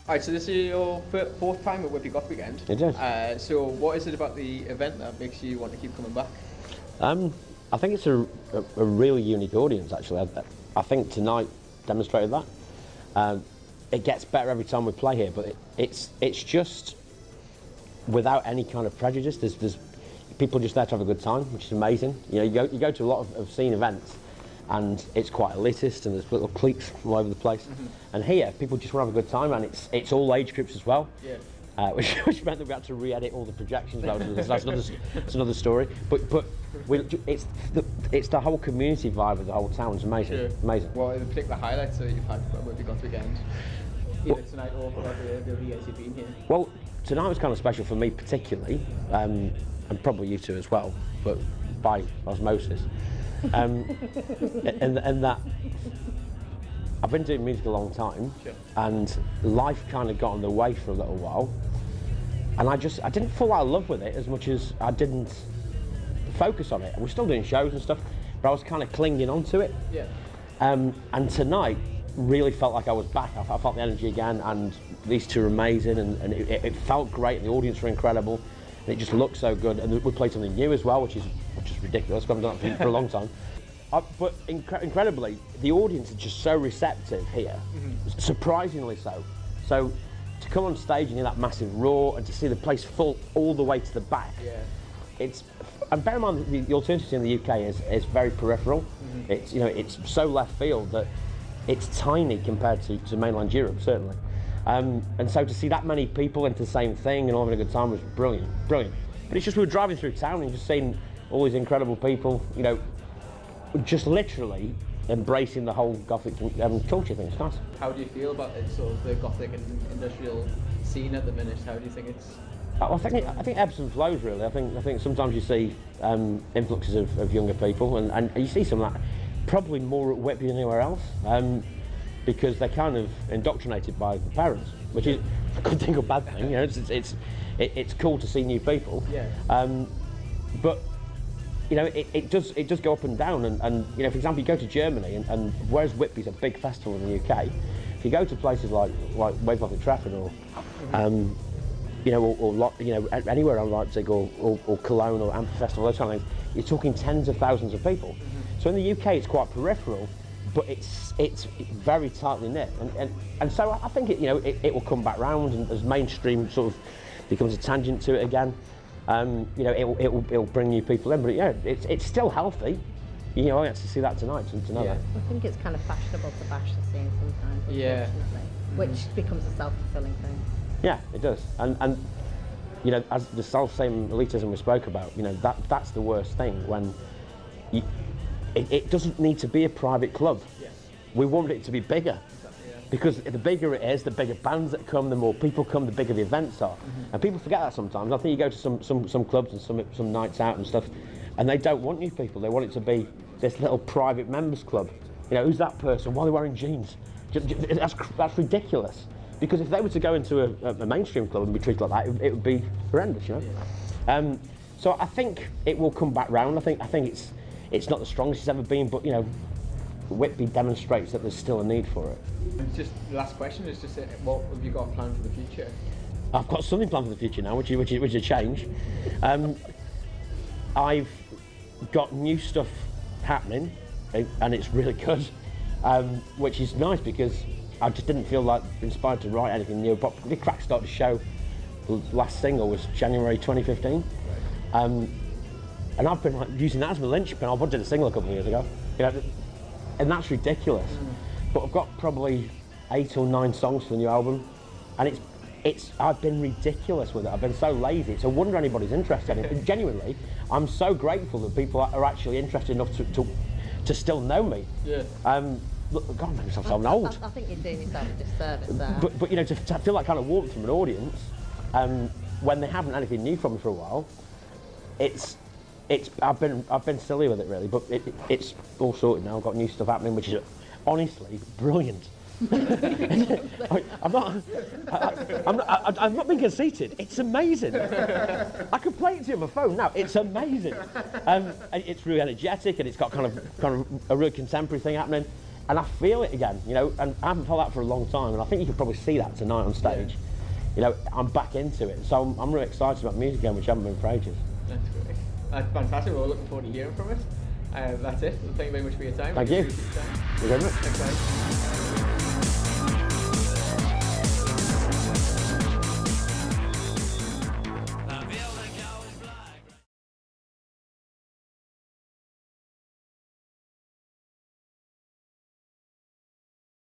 Alright, so this is your fourth time at Whitby Goth Weekend. It is. So what is it about the event that makes you want to keep coming back? I think it's a really unique audience, actually. I think tonight demonstrated that. It gets better every time we play here, but it's just without any kind of prejudice. There's people just there to have a good time, which is amazing. You know, you go to a lot of scene events, and it's quite elitist, and there's little cliques all over the place. And here, people just want to have a good time, and it's all age groups as well. Yeah. Which meant that we had to re-edit all the projections. That's another story. But it's the whole community vibe of the whole town. It's amazing. Sure. Amazing. What are the particular highlights that you've had at Whitby Goth Weekend? Either tonight or the years you've been here? Well, tonight was kind of special for me particularly, and probably you two as well, but by osmosis. And that I've been doing music a long time, sure. And life kind of got in the way for a little while, and I didn't fall out of love with it as much as I didn't focus on it. We're still doing shows and stuff, but I was kind of clinging onto it. Yeah. And tonight really felt like I was back. I felt the energy again, and these two are amazing, and it felt great, and the audience were incredible, and it just looked so good. And we played something new as well, which is ridiculous. We haven't done that for a long time. But incredibly, the audience is just so receptive here, surprisingly so. So to come on stage and hear that massive roar, and to see the place full all the way to the back, and bear in mind that the alternative scene in the UK is very peripheral. It's it's so left field that it's tiny compared to mainland Europe, certainly. And so to see that many people into the same thing and all having a good time was brilliant. But it's just we were driving through town and just seeing all these incredible people, just literally embracing the whole Gothic culture thing. It's nice. How do you feel about it, sort of the Gothic and industrial scene at the minute? How do you think it's? I think ebbs and flows really. I think sometimes you see influxes of younger people, and you see some of that probably more at Whitby than anywhere else, because they're kind of indoctrinated by the parents, which is a good thing or bad thing. It's cool to see new people. Yeah. But it does go up and down, and for example, you go to Germany, and whereas Whitby's a big festival in the UK, if you go to places like Wave Gothic Trafford or anywhere around Leipzig or Cologne or Amp Festival, those kind of things, you're talking tens of thousands of people. So in the UK, it's quite peripheral, but it's very tightly knit, and so I think it will come back round, and as mainstream sort of becomes a tangent to it again. It'll bring new people in, but it's still healthy. I get to see that tonight to know that. I think it's kind of fashionable to bash the scene sometimes, unfortunately, which becomes a self-fulfilling thing. Yeah, it does, and as the same elitism we spoke about, that's the worst thing when it doesn't need to be a private club. Yeah. We want it to be bigger. Because the bigger it is, the bigger bands that come, the more people come, the bigger the events are. And people forget that sometimes. I think you go to some clubs and some nights out and stuff, and they don't want new people. They want it to be this little private members club. Who's that person? Why are they wearing jeans? That's ridiculous. Because if they were to go into a mainstream club and be treated like that, it would be horrendous, So I think it will come back round. I think it's not the strongest it's ever been, but Whitby demonstrates that there's still a need for it. Just the last question is just what have you got planned for the future? I've got something planned for the future now, which is a change. I've got new stuff happening, and it's really good, which is nice because I just didn't feel like inspired to write anything new. But the Crack started to show. The last single was January 2015, and I've been using that as my linchpin. I did a single a couple of years ago, and that's ridiculous. But I've got probably 8 or 9 songs for the new album, and I've been ridiculous with it. I've been so lazy. It's a wonder anybody's interested in it. Genuinely, I'm so grateful that people are actually interested enough to still know me. Yeah. Look, God, I'm making myself sound old. I think you're doing yourself a disservice there. But to feel that kind of warmth from an audience, when they haven't had anything new from me for a while, I've been silly with it really, but it's all sorted now. I've got new stuff happening, which is honestly brilliant. I'm not being conceited. It's amazing. I can play it to you on my phone now. It's amazing. And it's really energetic, and it's got kind of a real contemporary thing happening. and I feel it again, you know, and I haven't felt that for a long time, and I think you could probably see that tonight on stage. Yeah. You know, I'm back into it, so I'm really excited about music again, which I haven't been for ages. That's great. That's fantastic. We're all looking forward to hearing from it. That's it. Thank you very much for your time. Thank you. Appreciate your time. Thank you very much. Thanks, guys.